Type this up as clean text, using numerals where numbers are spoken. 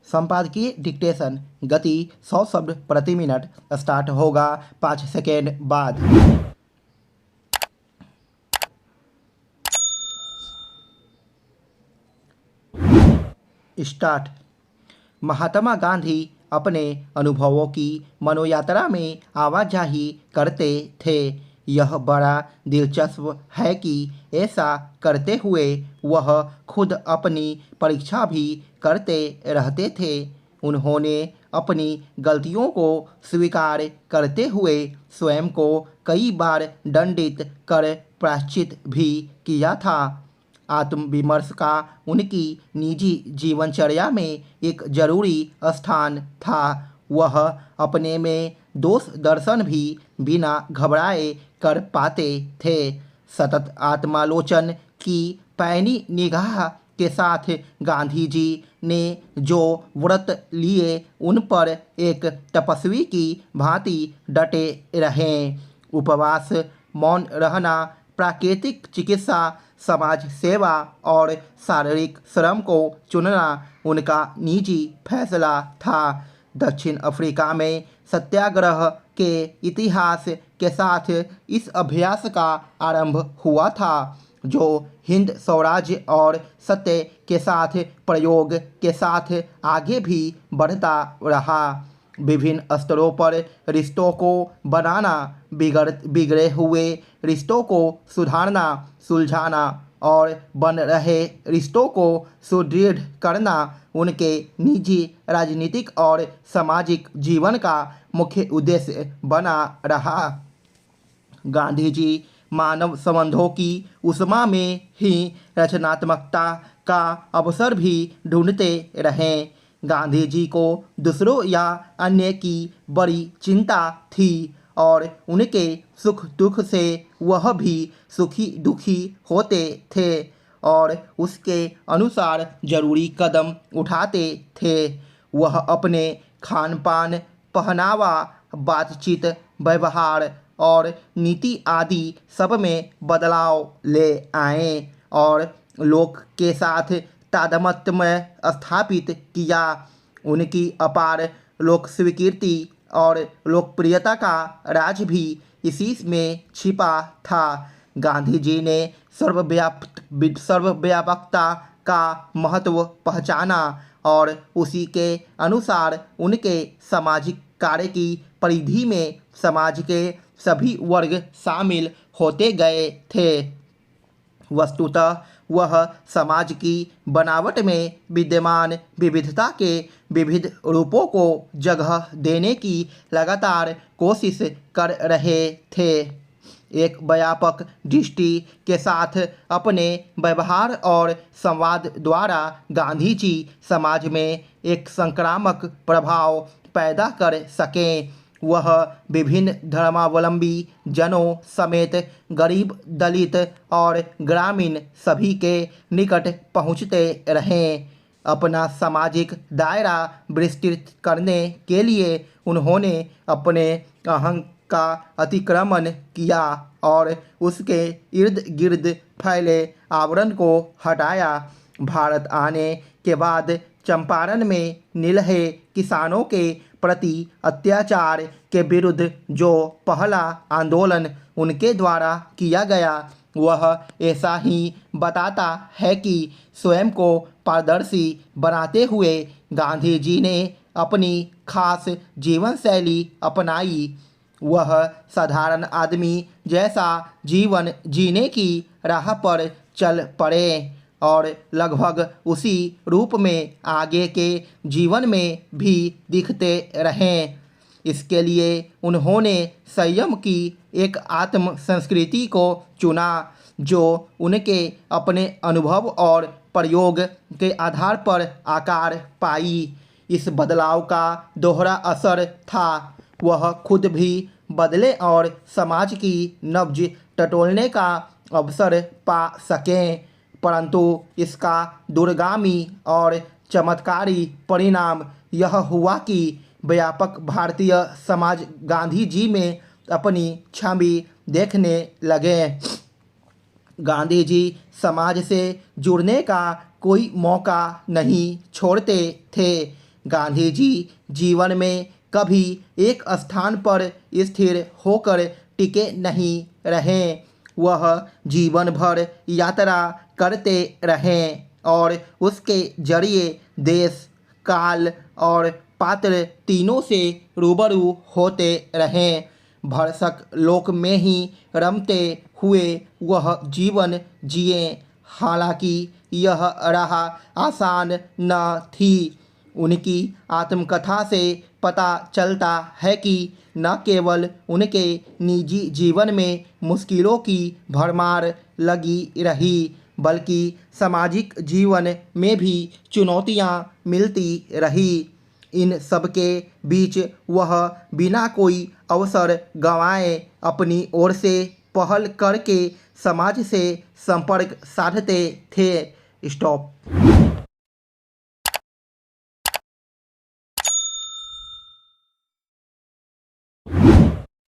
संपादकीय डिक्टेशन गति 100 शब्द प्रति मिनट। स्टार्ट होगा 5 सेकेंड बाद। स्टार्ट। महात्मा गांधी अपने अनुभवों की मनोयात्रा में आवाजाही करते थे। यह बड़ा दिलचस्प है कि ऐसा करते हुए वह खुद अपनी परीक्षा भी करते रहते थे। उन्होंने अपनी गलतियों को स्वीकार करते हुए स्वयं को कई बार दंडित कर प्रायश्चित भी किया था। आत्मविमर्श का उनकी निजी जीवनचर्या में एक जरूरी स्थान था। वह अपने में दोष दर्शन भी बिना घबराए कर पाते थे। सतत आत्मालोचन की पैनी निगाह के साथ गांधी जी ने जो व्रत लिए उन पर एक तपस्वी की भांति डटे रहें। उपवास, मौन रहना, प्राकृतिक चिकित्सा, समाज सेवा और शारीरिक श्रम को चुनना उनका निजी फैसला था। दक्षिण अफ्रीका में सत्याग्रह के इतिहास के साथ इस अभ्यास का आरंभ हुआ था, जो हिंद स्वराज्य और सत्य के साथ प्रयोग के साथ आगे भी बढ़ता रहा। विभिन्न स्तरों पर रिश्तों को बनाना, बिगड़े हुए रिश्तों को सुधारना, सुलझाना और बन रहे रिश्तों को सुदृढ़ करना उनके निजी, राजनीतिक और सामाजिक जीवन का मुख्य उद्देश्य बना रहा। गांधी जी मानव संबंधों की उष्मा में ही रचनात्मकता का अवसर भी ढूंढते रहे। गांधी जी को दूसरों या अन्य की बड़ी चिंता थी और उनके सुख दुख से वह भी सुखी दुखी होते थे और उसके अनुसार जरूरी कदम उठाते थे। वह अपने खान पान, पहनावा, बातचीत, व्यवहार और नीति आदि सब में बदलाव ले आए और लोक के साथ तादात्म्य स्थापित किया। उनकी अपार लोक स्वीकृति और लोकप्रियता का राज भी इसी में छिपा था। गांधी जी ने सर्वव्यापकता का महत्व पहचाना और उसी के अनुसार उनके सामाजिक कार्य की परिधि में समाज के सभी वर्ग शामिल होते गए थे। वस्तुतः वह समाज की बनावट में विद्यमान विविधता के विविध रूपों को जगह देने की लगातार कोशिश कर रहे थे। एक व्यापक दृष्टि के साथ अपने व्यवहार और संवाद द्वारा गांधी जी समाज में एक संक्रामक प्रभाव पैदा कर सकें। वह विभिन्न धर्मावलंबी जनों समेत गरीब, दलित और ग्रामीण सभी के निकट पहुंचते रहें। अपना सामाजिक दायरा विस्तृत करने के लिए उन्होंने अपने अहं का अतिक्रमण किया और उसके इर्द गिर्द फैले आवरण को हटाया। भारत आने के बाद चंपारण में निलहे किसानों के प्रति अत्याचार के विरुद्ध जो पहला आंदोलन उनके द्वारा किया गया, वह ऐसा ही बताता है कि स्वयं को पारदर्शी बनाते हुए गांधी जी ने अपनी खास जीवन शैली अपनाई। वह साधारण आदमी जैसा जीवन जीने की राह पर चल पड़े और लगभग उसी रूप में आगे के जीवन में भी दिखते रहें। इसके लिए उन्होंने संयम की एक आत्म संस्कृति को चुना, जो उनके अपने अनुभव और प्रयोग के आधार पर आकार पाई। इस बदलाव का दोहरा असर था। वह खुद भी बदले और समाज की नब्ज टटोलने का अवसर पा सकें, परंतु इसका दूरगामी और चमत्कारी परिणाम यह हुआ कि व्यापक भारतीय समाज गांधी जी में अपनी छवि देखने लगे। गांधी जी समाज से जुड़ने का कोई मौका नहीं छोड़ते थे। गांधी जी जीवन में कभी एक स्थान पर स्थिर होकर टिके नहीं रहे। वह जीवन भर यात्रा करते रहे और उसके जरिए देश, काल और पात्र तीनों से रूबरू होते रहे। भरसक लोक में ही रमते हुए वह जीवन जिए। हालांकि यह राह आसान न थी। उनकी आत्मकथा से पता चलता है कि न केवल उनके निजी जीवन में मुश्किलों की भरमार लगी रही, बल्कि सामाजिक जीवन में भी चुनौतियां मिलती रही। इन सबके बीच वह बिना कोई अवसर गंवाए अपनी ओर से पहल करके समाज से संपर्क साधते थे। स्टॉप।